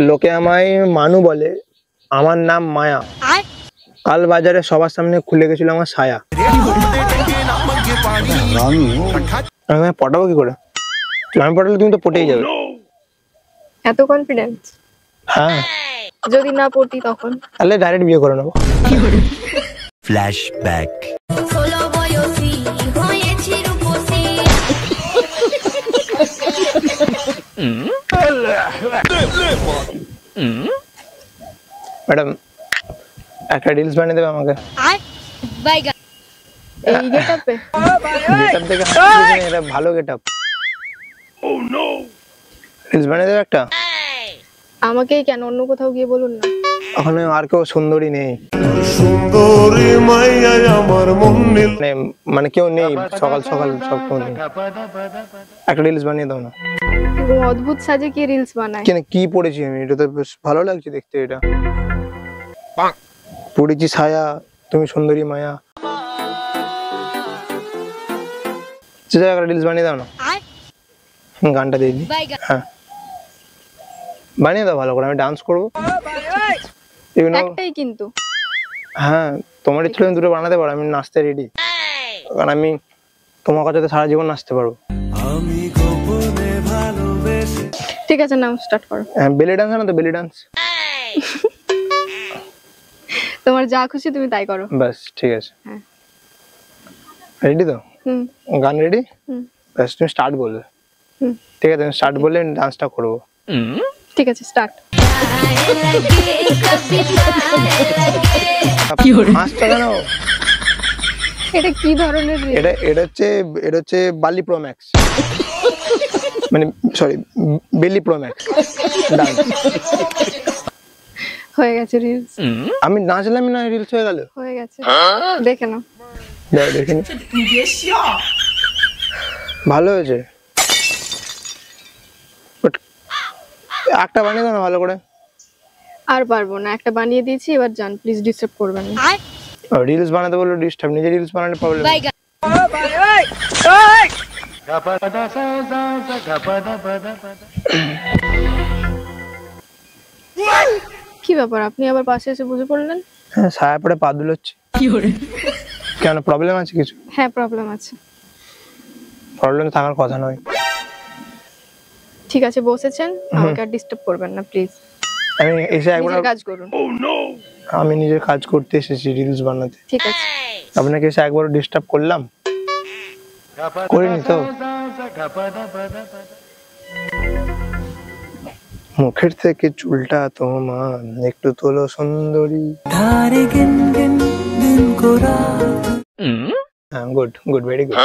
লোকে আমায় মানু বলে, আমার নাম মায়া। কাল বাজারে সবার সামনে খুলে গেছিল আমার ছায়া। আমি পটাবো কি করে? আমি পটালে তুমি তো পটেই যাবে। এত কনফিডেন্স? হ্যাঁ। যদি না পড়তি তখন? তাহলে ডাইরেক্ট বিয়ে করে নেবো। ফ্ল্যাশব্যাক। ম্যাডাম একটা রিলস বানিয়ে দেবে আমাকে? এই গেটআপে? গেটআপ দেখে এটা ভালো গেটআপ। ও নো। রিলস বানিয়ে দেবে একটা? আমাকেই কেন, অন্য কোথাও গিয়ে বলুন না। ওখানে আর কেউ সুন্দরী নেই। সুন্দরী মাইয়া আমার মন নীল। মানে কেউ নেই, সকাল সকাল সব কেউ নেই। একটা রিলস বানিয়ে দাও না। অদ্ভুত সাজে কি রিলস বানায়? কেন, কি পড়েছি আমি? এটা তো বেশ ভালো লাগছে দেখতে। এটা পড়েছি ছায়া, তুমি সুন্দরী মায়া। একটা রিলস বানিয়ে দাও না। গানটা দিয়ে দিই। হ্যাঁ বানিয়ে দাও ভালো করে, আমি ডান্স করবো। একটাই কিন্তু। হ্যাঁ তোমার ইচ্ছে হলে দুটো বানাতে পারো, আমি নাচতে রেডি। কারণ আমি তোমার কাছে সারা জীবন নাচতে পারবো। ঠিক আছে নাও, স্টার্ট করো। হ্যাঁ বেলি ডান্স না তো, বেলি ডান্স। তোমার যা খুশি তুমি তাই করো। বাস ঠিক আছে। হ্যাঁ রেডি তো? গান রেডি? বাস তুমি স্টার্ট বলবে। ঠিক আছে, তুমি স্টার্ট বললে ডান্সটা করবো। ঠিক আছে স্টার্ট। এটা কি ধরনের? এটা হচ্ছে বালি প্রো ম্যাক্স, মানে সরি বেলি প্রো ম্যাক্স ডান্স। হয়ে গেছে রিলস। আমি নাচলাম না, রিলস হয়ে গেল। হয়ে গেছে, দেখে নাও। দেখে নি, ভালো হয়েছে। একটা বানিয়ে দাও না ভালো করে। আর পারবো না, একটা বানিয়ে দিয়েছি, এবার যান প্লিজ, ডিস্টার্ব করবেন না। রিলস বানাতে বললো ডিস্টার্ব, নিজে রিলস বানালে প্রবলেম। কি ব্যাপার, আপনি আবার পাশে এসে বসে পড়লেন? হ্যাঁ ছায়া পড়ে পা দুলোচ্ছে। কেন, প্রবলেম আছে কিছু? হ্যাঁ প্রবলেম আছে। প্রবলেম থাকার কথা নয়। ঠিক আছে বসেছেন, আমাকে আর ডিস্টার্ব করবেন না প্লিজ। আমি এসে একবার কাজ করুন। আমি নিজের কাজ করতে এসেছি, রিলস বানাতে। ঠিক আছে। আপনাকে এসে একবার ডিস্টার্ব করলাম? করিনি তো। মুখের থেকে চুলটা তোমার একটু তোলো সুন্দরী। হ্যাঁ গুড গুড, ভেরি গুড।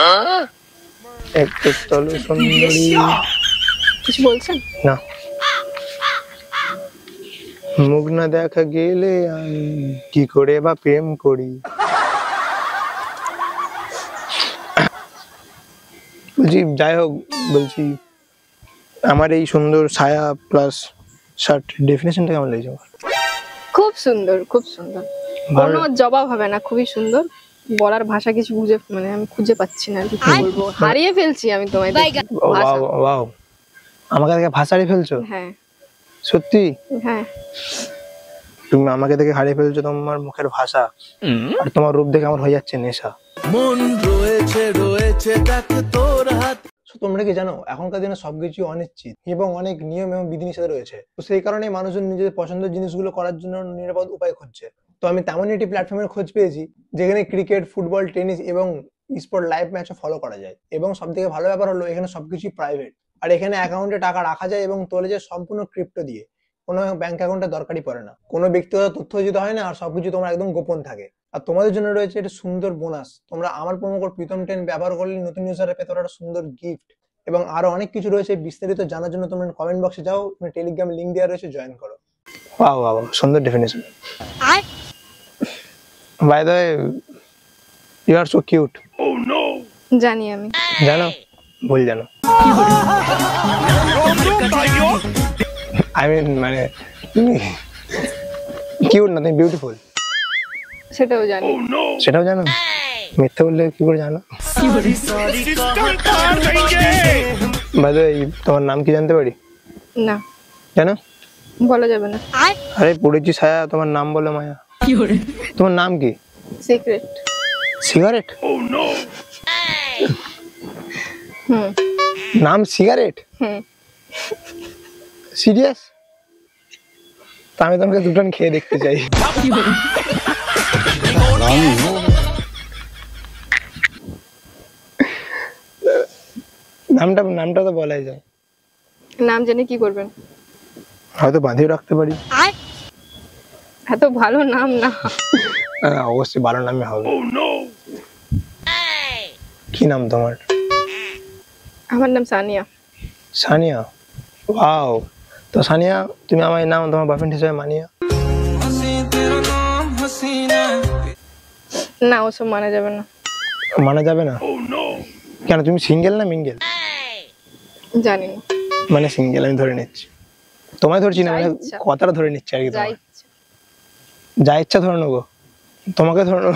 একটু তোলো সুন্দরী। কিছু বলছেন না? মুখ না দেখা গেলে আমি কি করে বা প্রেম করি। বলছি যাই হোক, বলছি আমার এই সুন্দর ছায়া প্লাস শার্ট ডেফিনেশনটা কেমন লাগছে? খুব সুন্দর, খুব সুন্দর, কোনো জবাব হবে না। খুবই সুন্দর, বলার ভাষা কিছু বুঝে মানে আমি খুঁজে পাচ্ছি না, কি বলবো, হারিয়ে ফেলছি আমি তোমায় দেখে। ওয়াও, আমাকে দেখে ভাষা হারিয়ে ফেলছো? হ্যাঁ সত্যি? হ্যাঁ তুমি আমাকে দেখে হারিয়ে ফেলছো তোমার মুখের ভাষা, আর তোমার রূপ দেখে আমার হয়ে যাচ্ছে নেশা। মন রয়েছে রয়েছে দেখ তোর হাত। তোমরা কি জানো এখনকার দিনে সবকিছু অনিশ্চিত এবং অনেক নিয়ম এবং বিধিনিষেধ রয়েছে। তো সেই কারণে মানুষজন নিজেদের পছন্দের জিনিসগুলো করার জন্য নিরাপদ উপায় খুঁজছে। তো আমি তেমনই একটি প্ল্যাটফর্মের খোঁজ পেয়েছি যেখানে ক্রিকেট, ফুটবল, টেনিস এবং স্পোর্ট লাইভ ম্যাচও ফলো করা যায়। এবং সব থেকে ভালো ব্যাপার হলো এখানে সবকিছু প্রাইভেট, আর এখানে অ্যাকাউন্টে টাকা রাখা যায় এবং তোলা যায় সম্পূর্ণ ক্রিপ্টো দিয়ে। কোনো ব্যাংক অ্যাকাউন্টের দরকারই পড়ে না, কোনো ব্যক্তিগত তথ্য দিতে হয় না, আর সবকিছু তোমার একদম গোপন থাকে। আর তোমাদের জন্য রয়েছে একটা সুন্দর বোনাস। তোমরা আমার প্রোমো কোড প্রীতম10 ব্যবহার করলে নতুন ইউজারে পেতে পারো একটা সুন্দর গিফট এবং আরো অনেক কিছু রয়েছে। বিস্তারিত জানার জন্য তোমরা কমেন্ট বক্সে যাও, টেলিগ্রাম লিংক দেওয়া রয়েছে, জয়েন করো। ওয়াও ওয়াও, সুন্দর definition. By the way, you are so cute. Oh no. জানি আমি। জানো? ভুল জানো। আই মিন মানে তুমি কিউট না, তুমি বিউটিফুল। সেটাও জানি। সেটাও জানো? মিথ্যা বললে কি করে জানো? বাদ তোমার নাম কি জানতে পারি? না, কেন বলা যাবে না। আরে পড়েছি ছায়া, তোমার নাম বলে মায়া। তোমার নাম কি? সিক্রেট। সিগারেট? হুম নাম সিগারেট? হুম। সিরিয়াস? তা আমি তোমাকে দুটান খেয়ে দেখতে চাই। নামটা তো বলাই যায়। নাম জেনে কি করবেন? হয়তো বাঁধিয়ে রাখতে পারি। এত ভালো নাম না। অবশ্যই ভালো নামই হবে। কি নাম তোমার? আমার নাম সানিয়া। সানিয়া? ওয়াও। তো সানিয়া, তুমি আমার নাম তোমার বয়ফ্রেন্ড হিসেবে মানিয়া? না, ওসব মানা যাবে না। মানা যাবে না? কেন, তুমি সিঙ্গেল না মিঙ্গেল? জানি না। মানে সিঙ্গেল আমি ধরে নিচ্ছি, তোমায় ধরছি না, মানে কথাটা ধরে নিচ্ছি আর কি। যা তোমার ইচ্ছা। যা ইচ্ছা ধরে নেবো, তোমাকে ধরে নেবো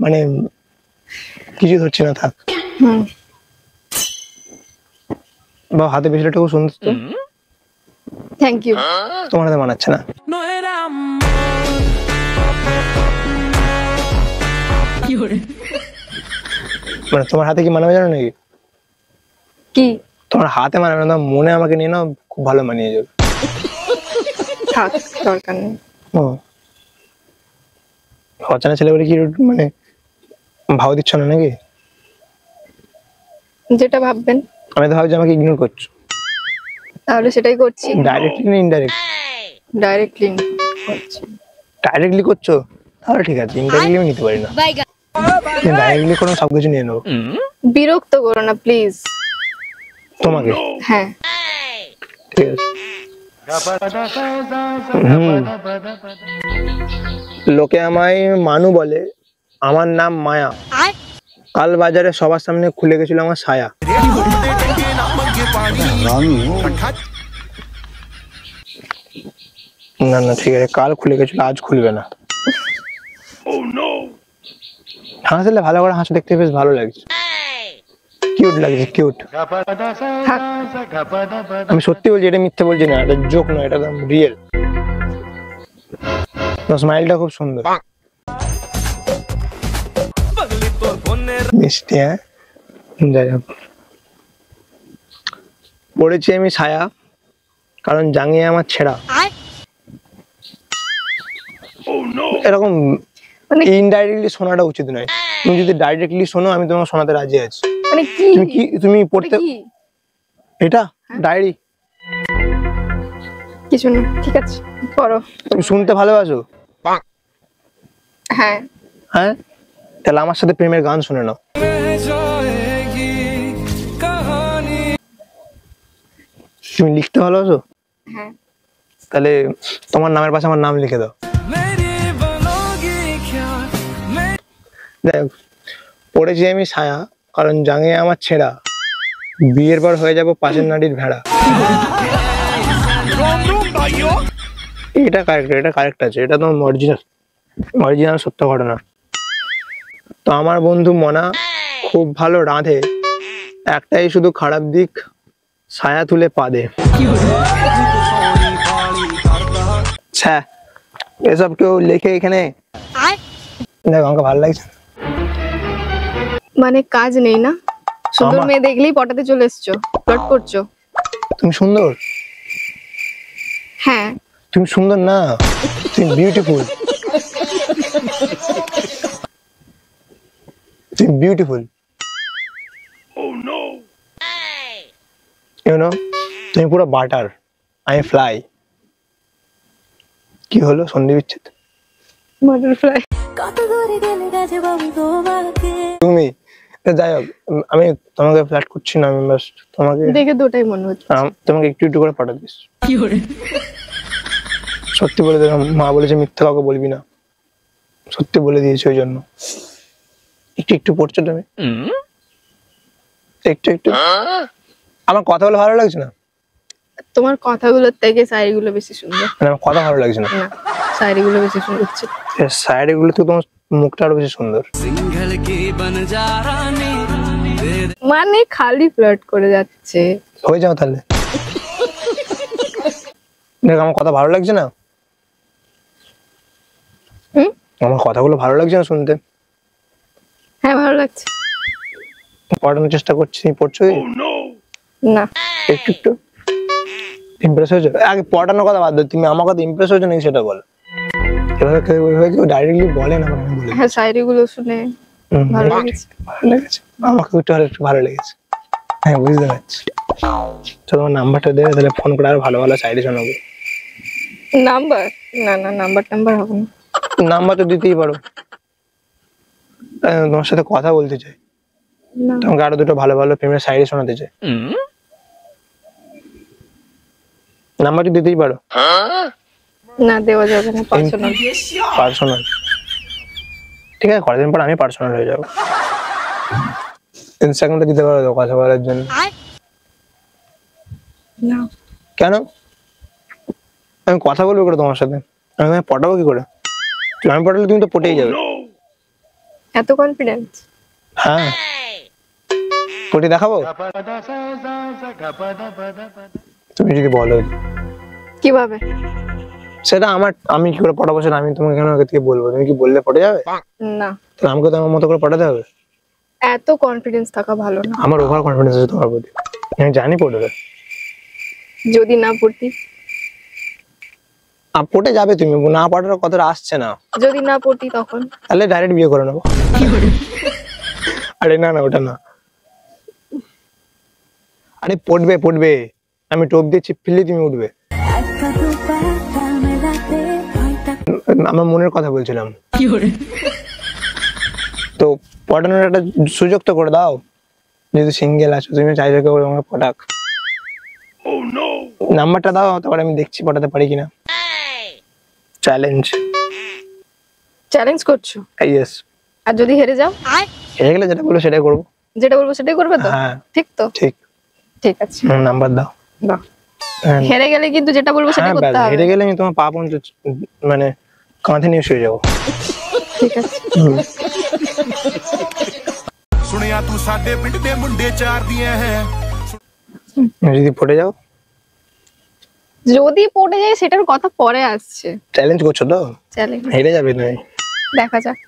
মানে কিছু ধরছি না, থাক। হুম। বা হাতে বেশিটা খুব সুন্দর তো। Thank you. তোমার হাতে মানাচ্ছে না। মানে তোমার হাতে কি মানাবে জানো নাকি? কি? তোমার হাতে মানাবে না, তোমার মনে আমাকে নিয়ে নাও, খুব ভালো মানিয়ে যাবে। থাক, দরকার নেই। ও অচেনা ছেলে বলে কি মানে ভাও দিচ্ছ না নাকি? যেটা ভাববেন। আমি তো ভাবছি আমাকে ইগনোর করছো। তাহলে সেটাই করছি। ডাইরেক্টলি না ইনডাইরেক্ট? ডাইরেক্টলি করছি। ডাইরেক্টলি করছো? তাহলে ঠিক আছে, ইনডাইরেক্টলি আমি নিতে পারি না। ডাইরেক্টলি কোনো সব কিছু নিয়ে নেবো। বিরক্ত করো না প্লিজ। তোমাকে? হ্যাঁ ঠিক আছে। লোকে আমায় মানু বলে, আমার নাম মায়া। কাল বাজারে সবার সামনে খুলে গেছিল আমার ছায়া। না না ঠিক আছে, কাল খুলে গেছিল, আজ খুলবে না। হাসলে ভালো করে হাসি, দেখতে বেশ ভালো লাগছে, কিউট লাগছে, কিউট। আমি সত্যি বলছি, এটা মিথ্যে বলছি না, এটা জোক নয়, এটা একদম রিয়েল। স্মাইলটা খুব সুন্দর, মিষ্টি। হ্যাঁ, যাই হোক। পড়েছি আমি ছায়া, কারণ জাঙ্গিয়ে আমার ছেঁড়া। এরকম মানে ইনডাইরেক্টলি শোনাটা উচিত নয়। তুমি যদি ডাইরেক্টলি শোনো, আমি তোমাকে শোনাতে রাজি আছি। মানে কি? তুমি পড়তে কি? এটা ডায়েরি? কিছু না, ঠিক আছে পড়ো। তুমি শুনতে ভালোবাসো? হ্যাঁ। হ্যাঁ, তাহলে আমার সাথে প্রেমের গান শুনে নাও। তুমি লিখতে ভালোবাসো? হ্যাঁ। তাহলে তোমার নামের পাশে আমার নাম লিখে দাও। যাই হোক, পড়েছি আমি ছায়া, কারণ জাঙ্গিয়ে আমার ছেঁড়া। বিয়ের পর হয়ে যাব পাশের নারীর ভেড়া। এটা কারেক্ট আছে, এটা তো অরিজিনাল সত্য ঘটনা। তো আমার বন্ধু মনা খুব ভালো রাঁধে, একটাই শুধু খারাপ দিক, ছায়া তুলে পা দে। এসব কেউ লেখে এখানে? দেখ, আমাকে ভালো লাগছে। মানে কাজ নেই না? সুন্দর মেয়ে দেখলেই পটাতে চলে এসছো, ফ্লার্ট করছো। তুমি সুন্দর? হ্যাঁ। তুমি সুন্দর না, তুমি বিউটিফুল। তুমি বিউটিফুল। ইউ নো, তুমি পুরো বাটার, আমি ফ্লাই। কি হলো, সন্ধি বিচ্ছেদ? বাটারফ্লাই। তুমি, যাই হোক, আমি তোমাকে ফ্ল্যাট করছি না, আমি বাস তোমাকে দেখে দুটাই মনে হচ্ছে। তোমাকে একটু একটু করে পাঠা দিস। সত্যি বলে দিলাম, মা বলেছে মিথ্যা কাউকে বলবি না, সত্যি বলে দিয়েছে, ওই জন্য। একটু একটু পড়ছো তুমি, একটু একটু। আমার কথা বলে ভালো লাগছে না? তোমার কথাগুলোর থেকে শায়রিগুলো বেশি সুন্দর। মানে আমার কথা ভালো লাগছে না? না, শায়রিগুলো বেশি সুন্দর হচ্ছে। শায়রিগুলো তো তোমার মুখটা আরো বেশি সুন্দর। মানে খালি ফ্লার্ট করে যাচ্ছে। হয়ে যাও তাহলে। দেখ আমার কথা ভালো লাগছে না, হুম? আমার কথাগুলো ভালো লাগছে না শুনতে? হ্যাঁ ভালো লাগছে। পড়ানোর চেষ্টা করছি, পড়ছো কি? না একটু একটু ইমপ্রেস হয়েছো? আগে পড়ানোর কথা বাদ দাও, তুমি আমার কথা ইমপ্রেস হয়েছো নাকি সেটা বলো। এভাবে কেউ ডাইরেক্টলি বলে না, আমি বলি হ্যাঁ শায়রি গুলো শুনে ভালো লেগেছে। ভালো লেগেছে, আমাকে একটু হলে একটু ভালো লেগেছে। হ্যাঁ বুঝতে পারছি। তো তোমার নাম্বারটা দেবে, তাহলে ফোন করে আরো ভালো ভালো শায়রি শোনাবো। নাম্বার? না না নাম্বার হবে না। নাম্বার তো দিতেই পারো, তোমার সাথে কথা বলতে চাই, না তোমাকে আরো দুটো ভালো ভালো প্রেমের শায়রি শোনাতে চাই। নাম্বার তো দিতেই পারো। না দেওয়া যাবে না, পার্সোনাল। পার্সোনাল? ঠিক আছে, কয়েকদিন পর আমি পার্সোনাল হয়ে যাবো। ইনস্টাগ্রামটা দিতে পারো তো কথা বলার জন্য? না কেন? আমি কথা বলবো করে তোমার সাথে, আমি তোমায় পটাবো কি করে? আমি পটালে তুমি তো পটেই যাবে। এত কনফিডেন্স? হ্যাঁ পটি দেখাবো তুমি যদি বলো। কিভাবে? সেটা আমি কি করে পটাবো সেটা আমি তোমাকে কেন আগে থেকে বলবো? তুমি কি বললে পটে যাবে? না তাহলে আমাকে তো আমার মতো করে পটাতে হবে। এত কনফিডেন্স থাকা ভালো না। আমার ওভার কনফিডেন্স আছে তোমার প্রতি, আমি জানি পটবে। যদি না পড়তি? পটে যাবে, তুমি না পটার কথাটা আসছে না। যদি না পড়তি তখন? তাহলে ডাইরেক্ট বিয়ে করে নেবো। আরে না না ওটা না, আরে পড়বে, আমি টোপ দিয়ে চিপ ফেললে তুমি উঠবে। আমার মনের কথা বলছিলাম। তো পটানোর একটা সুযোগ তো করে দাও, যেহেতু সিঙ্গেল আছো, তুমি চাইছো কেউ আমাকে পটাক। নাম্বারটা দাও, তারপরে আমি দেখছি পটাতে পারি কিনা। চ্যালেঞ্জ করছো? ইয়েস। আর যদি হেরে যাও? হেরে গেলে যেটা বলবো সেটাই করবো। যেটা বলবো সেটাই করবে তো? হ্যাঁ ঠিক তো? ঠিক আছে নাম্বার দাও। দাও। হেরে গেলে কিন্তু যেটা বলবো সেটাই হ্যাঁ করতে হবে। হেরে গেলে আমি তোমার পা পর্যন্ত মানে কাঁধে নিয়ে শুয়ে যাবো। ঠিক আছে। ਸੁਣਿਆ ਤੂੰ ਸਾਡੇ ਪਿੰਡ ਦੇ ਮੁੰਡੇ ਚਾਰ ਦੀਆਂ ਹੈ। যদি পড়ে যাও? যদি পড়ে যায় সেটার কথা পরে আসছে। চ্যালেঞ্জ করছো তো? চ্যালেঞ্জ। হেরে যাবে তুমি, দেখা যাক।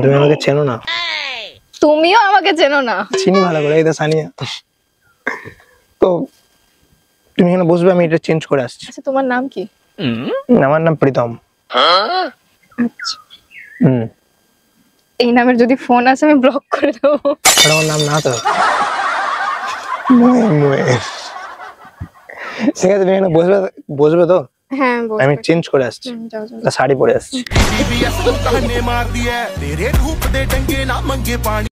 তুমি আমাকে চেনো না। তুমিও আমাকে চেনো না। চিনি ভালো করে, এই তো সানিয়া। তো তুমি এখানে বসবে, আমি এটা চেঞ্জ করে আসছি। আচ্ছা তোমার নাম কি? আমার নাম প্রীতম। আচ্ছা এই নামের যদি ফোন আসে আমি ব্লক করে দেবো। আমার নাম না তো। ঠিক আছে, তুমি এখানে বসবে তো? হ্যাঁ আমি চেঞ্জ করে আসছি, যাও যাও। শাড়ি পরে আসছি। BBS ਨੂੰ ਤਾਨੇ ਮਾਰਦੀ ਐ ਤੇਰੇ ਰੂਪ ਦੇ ਡੰਗੇ ਨਾ ਮੰਗੇ ਪਾਣੀ।